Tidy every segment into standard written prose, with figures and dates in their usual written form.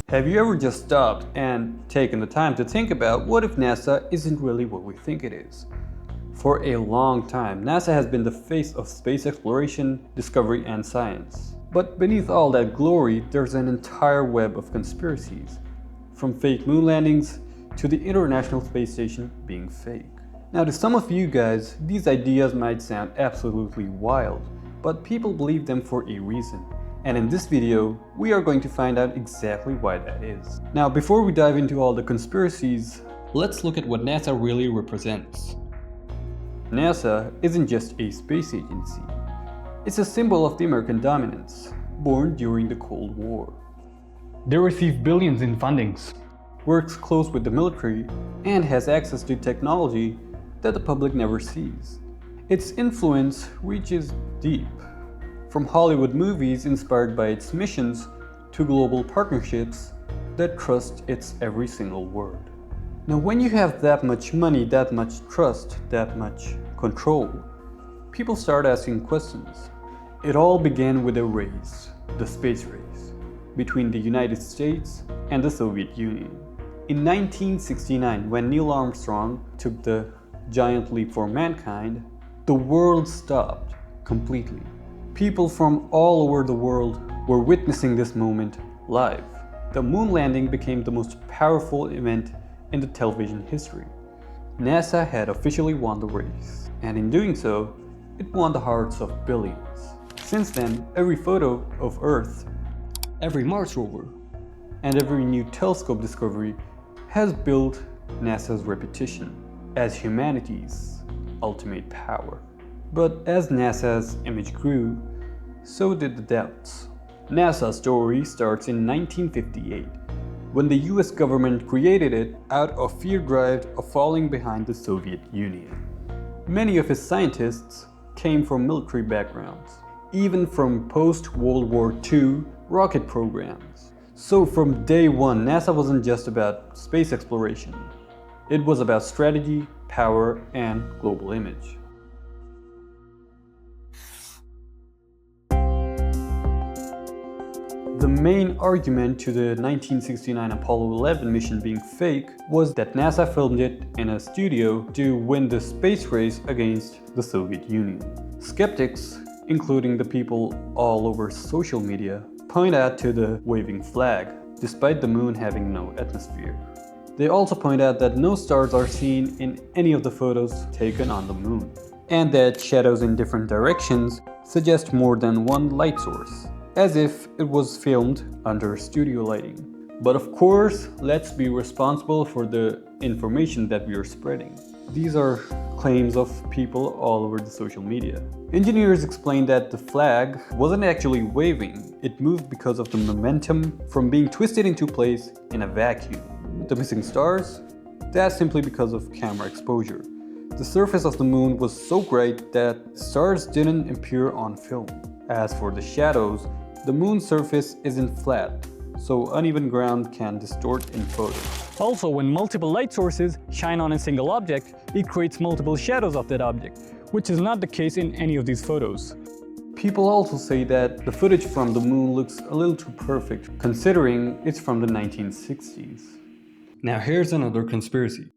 Have you ever just stopped and taken the time to think about what if NASA isn't really what we think it is? For a long time, NASA has been the face of space exploration, discovery, and science. But beneath all that glory, there's an entire web of conspiracies, from fake moon landings to the International Space Station being fake. Now, to some of you guys, these ideas might sound absolutely wild, but people believe them for a reason. And in this video, we are going to find out exactly why that is. Now, before we dive into all the conspiracies, let's look at what NASA really represents. NASA isn't just a space agency. It's a symbol of the American dominance, born during the Cold War. They receive billions in fundings, Works close with the military, and has access to technology that the public never sees. Its influence reaches deep, from Hollywood movies inspired by its missions to global partnerships that trust its every single word. Now, when you have that much money, that much trust, that much control, people start asking questions. It all began with a race, the space race, between the United States and the Soviet Union. In 1969, when Neil Armstrong took the giant leap for mankind, the world stopped completely. People from all over the world were witnessing this moment live. The moon landing became the most powerful event in the television history. NASA had officially won the race, and in doing so, it won the hearts of billions. Since then, every photo of Earth, every Mars rover, and every new telescope discovery has built NASA's reputation as humanity's ultimate power. But as NASA's image grew, so did the doubts. NASA's story starts in 1958, when the US government created it out of fear-drive of falling behind the Soviet Union. Many of its scientists came from military backgrounds, even from post-World War II rocket programs. So from day one, NASA wasn't just about space exploration. It was about strategy, power, and global image. The main argument to the 1969 Apollo 11 mission being fake was that NASA filmed it in a studio to win the space race against the Soviet Union. Skeptics, including the people all over social media, point out to the waving flag, despite the moon having no atmosphere. They also point out that no stars are seen in any of the photos taken on the moon, and that shadows in different directions suggest more than one light source, as if it was filmed under studio lighting. But of course, let's be responsible for the information that we are spreading. These are claims of people all over the social media. Engineers explained that the flag wasn't actually waving, it moved because of the momentum from being twisted into place in a vacuum. The missing stars? That's simply because of camera exposure. The surface of the moon was so bright that stars didn't appear on film. As for the shadows, the moon's surface isn't flat, so uneven ground can distort in photos. Also, when multiple light sources shine on a single object, it creates multiple shadows of that object, which is not the case in any of these photos. People also say that the footage from the moon looks a little too perfect, considering it's from the 1960s. Now here's another conspiracy.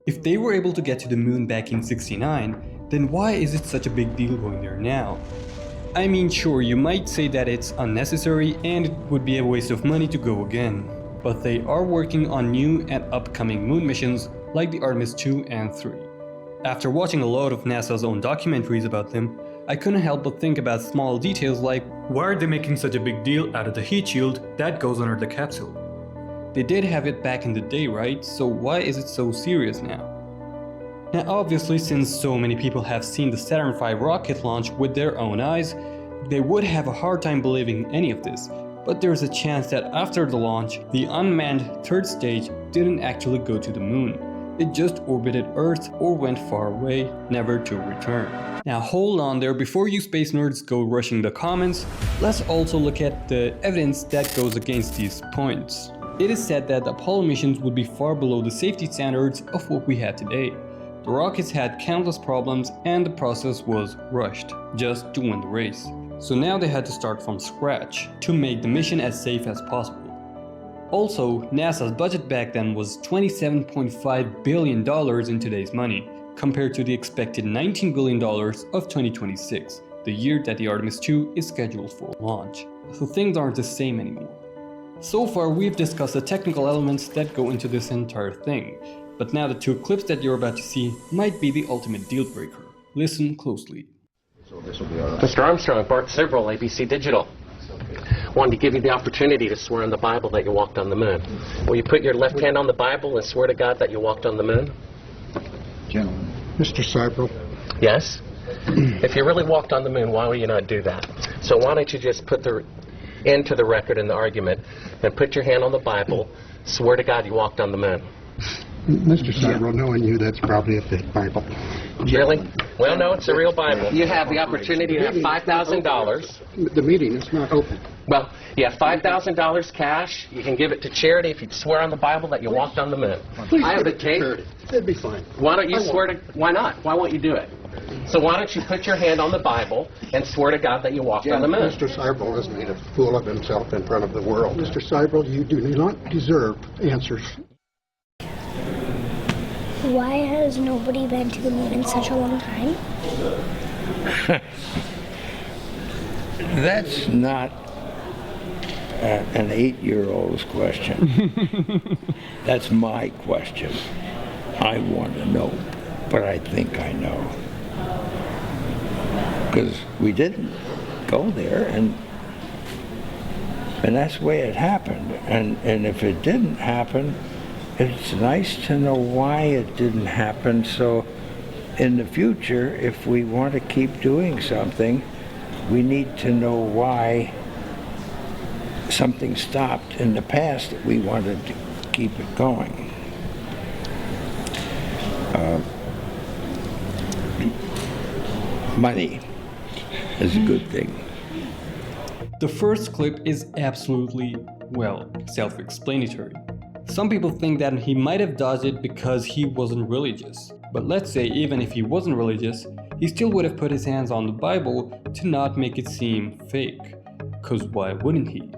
If they were able to get to the moon back in '69, then why is it such a big deal going there now? I mean, sure, you might say that it's unnecessary and it would be a waste of money to go again. But they are working on new and upcoming moon missions like the Artemis 2 and 3. After watching a lot of NASA's own documentaries about them, I couldn't help but think about small details like, why are they making such a big deal out of the heat shield that goes under the capsule? They did have it back in the day, right? So why is it so serious now? Now obviously, since so many people have seen the Saturn V rocket launch with their own eyes, they would have a hard time believing any of this. But there's a chance that after the launch, the unmanned third stage didn't actually go to the moon. It just orbited Earth or went far away, never to return. Now hold on there, before you space nerds go rushing the comments, let's also look at the evidence that goes against these points. It is said that the Apollo missions would be far below the safety standards of what we have today. The rockets had countless problems and the process was rushed, just to win the race. So now they had to start from scratch to make the mission as safe as possible. Also, NASA's budget back then was $27.5 billion in today's money, compared to the expected $19 billion of 2026, the year that the Artemis 2 is scheduled for launch. So things aren't the same anymore. So far, we've discussed the technical elements that go into this entire thing, but now the two clips that you're about to see might be the ultimate deal breaker. Listen closely. Mr. Armstrong, Bart Sibrel, ABC Digital. Wanted to give you the opportunity to swear on the Bible that you walked on the moon. Will you put your left hand on the Bible and swear to God that you walked on the moon? Gentlemen. Mr. Sibrel. Yes? If you really walked on the moon, why would you not do that? So why don't you just put the end to the record in the argument and put your hand on the Bible, swear to God you walked on the moon. Mr. Sibrel, knowing you, that's probably a fake Bible. Really? Well, no, it's a real Bible. You have the opportunity to have $5,000. The meeting is not open. Well, you have $5,000 cash. You can give it to charity if you swear on the Bible that you walked on the moon. Please I have give the it to tape. charity. It'd be fine. Why don't you swear to... Why not? Why won't you do it? So why don't you put your hand on the Bible and swear to God that you walked on the moon? Mr. Sibrel has made a fool of himself in front of the world. Mr. Sibrel, you do not deserve answers. Why has nobody been to the moon in such a long time? That's not an 8-year-old's question. That's my question. I want to know, but I think I know. Because we didn't go there, and that's the way it happened. And if it didn't happen, it's nice to know why it didn't happen, so in the future, if we want to keep doing something, we need to know why something stopped in the past that we wanted to keep it going. Money is a good thing. The first clip is absolutely, well, self-explanatory. Some people think that he might have dodged it because he wasn't religious. But let's say even if he wasn't religious, he still would have put his hands on the Bible to not make it seem fake. Cause why wouldn't he?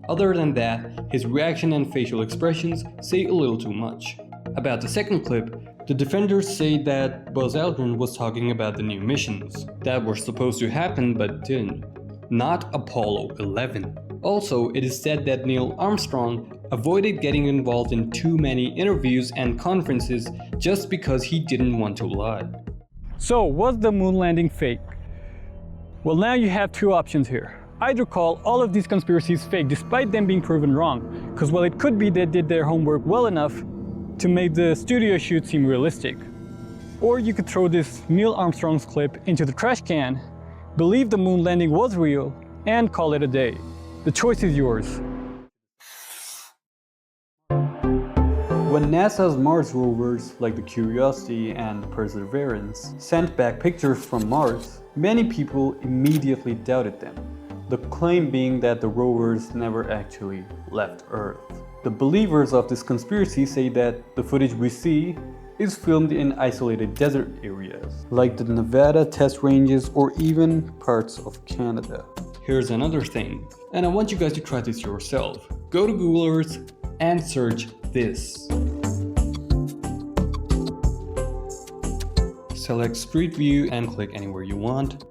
Other than that, his reaction and facial expressions say a little too much. About the second clip, the defenders say that Buzz Aldrin was talking about the new missions that were supposed to happen but didn't. Not Apollo 11. Also, it is said that Neil Armstrong avoided getting involved in too many interviews and conferences just because he didn't want to lie. So, was the moon landing fake? Well, now you have two options here. Either call all of these conspiracies fake despite them being proven wrong, because well, it could be they did their homework well enough to make the studio shoot seem realistic. Or you could throw this Neil Armstrong's clip into the trash can, believe the moon landing was real, and call it a day. The choice is yours. When NASA's Mars rovers, like the Curiosity and the Perseverance, sent back pictures from Mars, many people immediately doubted them, the claim being that the rovers never actually left Earth. The believers of this conspiracy say that the footage we see is filmed in isolated desert areas, like the Nevada test ranges or even parts of Canada. Here's another thing, and I want you guys to try this yourself. Go to Google Earth and search this. Select Street View and click anywhere you want.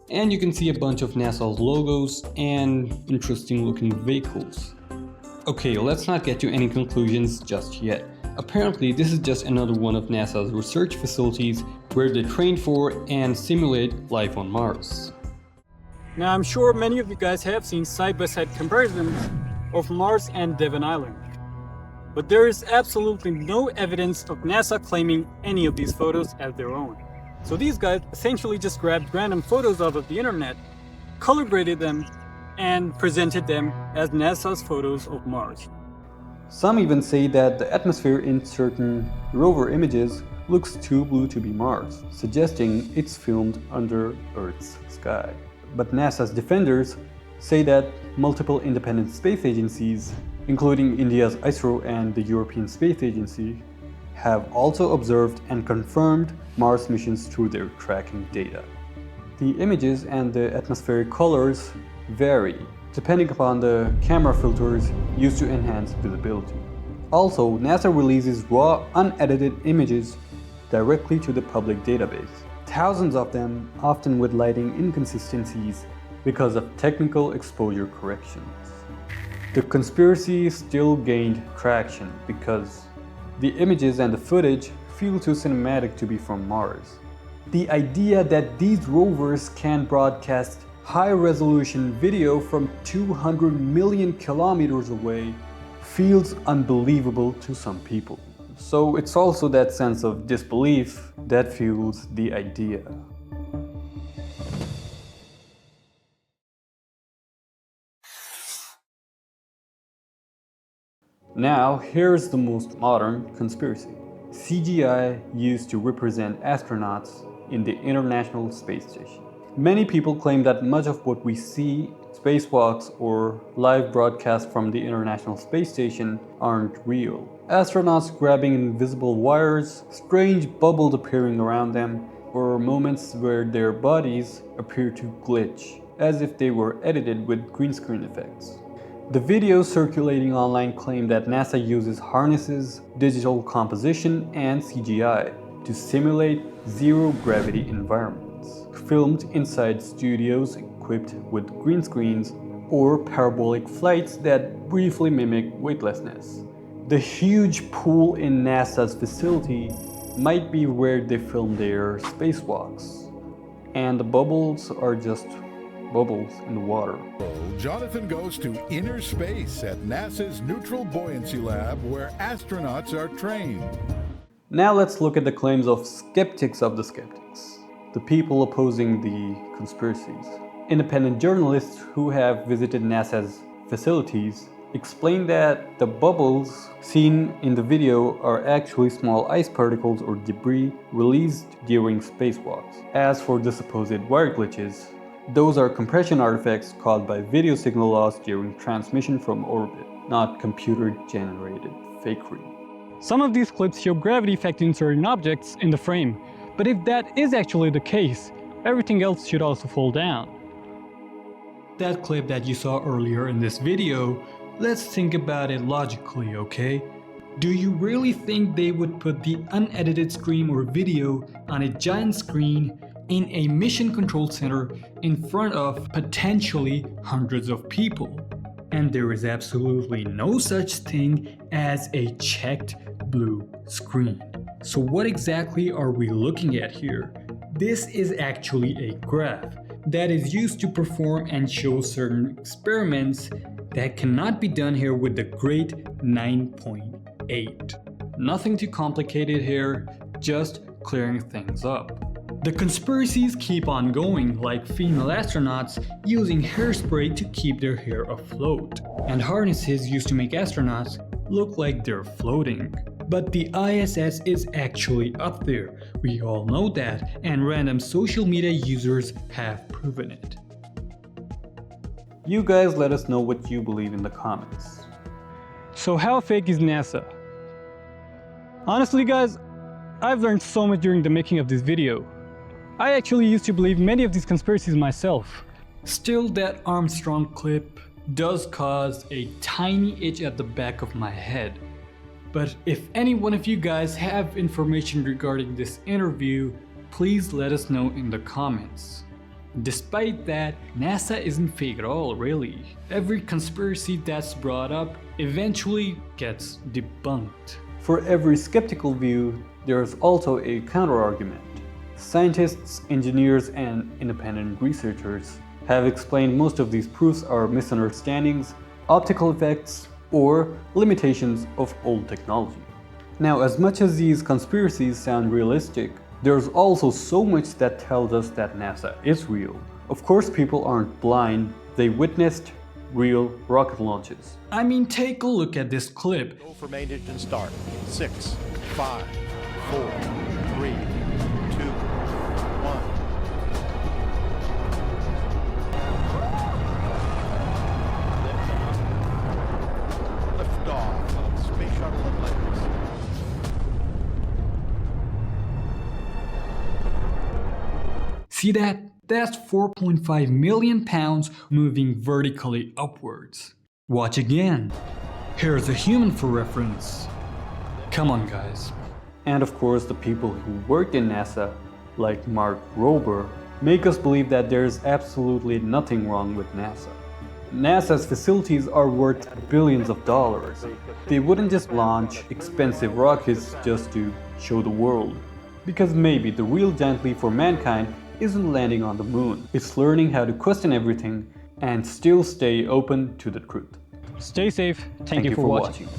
And you can see a bunch of NASA's logos and interesting looking vehicles. Okay, let's not get to any conclusions just yet. Apparently, this is just another one of NASA's research facilities where they train for and simulate life on Mars. Now, I'm sure many of you guys have seen side-by-side comparisons of Mars and Devon Island. But there is absolutely no evidence of NASA claiming any of these photos as their own. So these guys essentially just grabbed random photos off of the internet, color graded them, and presented them as NASA's photos of Mars. Some even say that the atmosphere in certain rover images looks too blue to be Mars, suggesting it's filmed under Earth's sky. But NASA's defenders say that multiple independent space agencies, including India's ISRO and the European Space Agency, have also observed and confirmed Mars missions through their tracking data. The images and the atmospheric colors vary, depending upon the camera filters used to enhance visibility. Also, NASA releases raw, unedited images directly to the public database. Thousands of them, often with lighting inconsistencies because of technical exposure corrections. The conspiracy still gained traction because the images and the footage feel too cinematic to be from Mars. The idea that these rovers can broadcast high-resolution video from 200 million kilometers away feels unbelievable to some people. So it's also that sense of disbelief that fuels the idea. Now, here's the most modern conspiracy. CGI used to represent astronauts in the International Space Station. Many people claim that much of what we see, spacewalks or live broadcasts from the International Space Station, aren't real. Astronauts grabbing invisible wires, strange bubbles appearing around them, or moments where their bodies appear to glitch, as if they were edited with green screen effects. The videos circulating online claim that NASA uses harnesses, digital composition, and CGI to simulate zero-gravity environments, filmed inside studios equipped with green screens or parabolic flights that briefly mimic weightlessness. The huge pool in NASA's facility might be where they film their spacewalks, and the bubbles are just bubbles in the water. Jonathan goes to inner space at NASA's Neutral Buoyancy Lab, where astronauts are trained. Now let's look at the claims of skeptics of the skeptics, the people opposing the conspiracies. Independent journalists who have visited NASA's facilities explain that the bubbles seen in the video are actually small ice particles or debris released during spacewalks. As for the supposed wire glitches, those are compression artifacts caused by video signal loss during transmission from orbit, not computer-generated fakery. Some of these clips show gravity affecting certain objects in the frame, but if that is actually the case, everything else should also fall down. That clip that you saw earlier in this video, let's think about it logically, okay? Do you really think they would put the unedited screen or video on a giant screen in a mission control center in front of potentially hundreds of people? And there is absolutely no such thing as a checked blue screen. So what exactly are we looking at here? This is actually a graph that is used to perform and show certain experiments that cannot be done here with the great 9.8. Nothing too complicated here, just clearing things up. The conspiracies keep on going, like female astronauts using hairspray to keep their hair afloat, and harnesses used to make astronauts look like they're floating. But the ISS is actually up there, we all know that, and random social media users have proven it. You guys let us know what you believe in the comments. So how fake is NASA? Honestly guys, I've learned so much during the making of this video. I actually used to believe many of these conspiracies myself. Still, that Armstrong clip does cause a tiny itch at the back of my head. But if any one of you guys have information regarding this interview, please let us know in the comments. Despite that, NASA isn't fake at all, really. Every conspiracy that's brought up eventually gets debunked. For every skeptical view, there is also a counter-argument. Scientists, engineers, and independent researchers have explained most of these proofs are misunderstandings, optical effects, or limitations of old technology. Now, as much as these conspiracies sound realistic, there's also so much that tells us that NASA is real. Of course, people aren't blind, they witnessed real rocket launches. I mean, take a look at this clip. Go for main engine start. 6, 5, 4, 3, 2, 1. Lift off of Space Shuttle Atlantis. See that? That's 4.5 million pounds moving vertically upwards. Watch again. Here's a human for reference. Come on, guys. And of course, the people who work in NASA, like Mark Rover, make us believe that there's absolutely nothing wrong with NASA. NASA's facilities are worth billions of dollars. They wouldn't just launch expensive rockets just to show the world. Because maybe the real giant leap for mankind isn't landing on the moon. It's learning how to question everything and still stay open to the truth. Stay safe. Thank you for watching.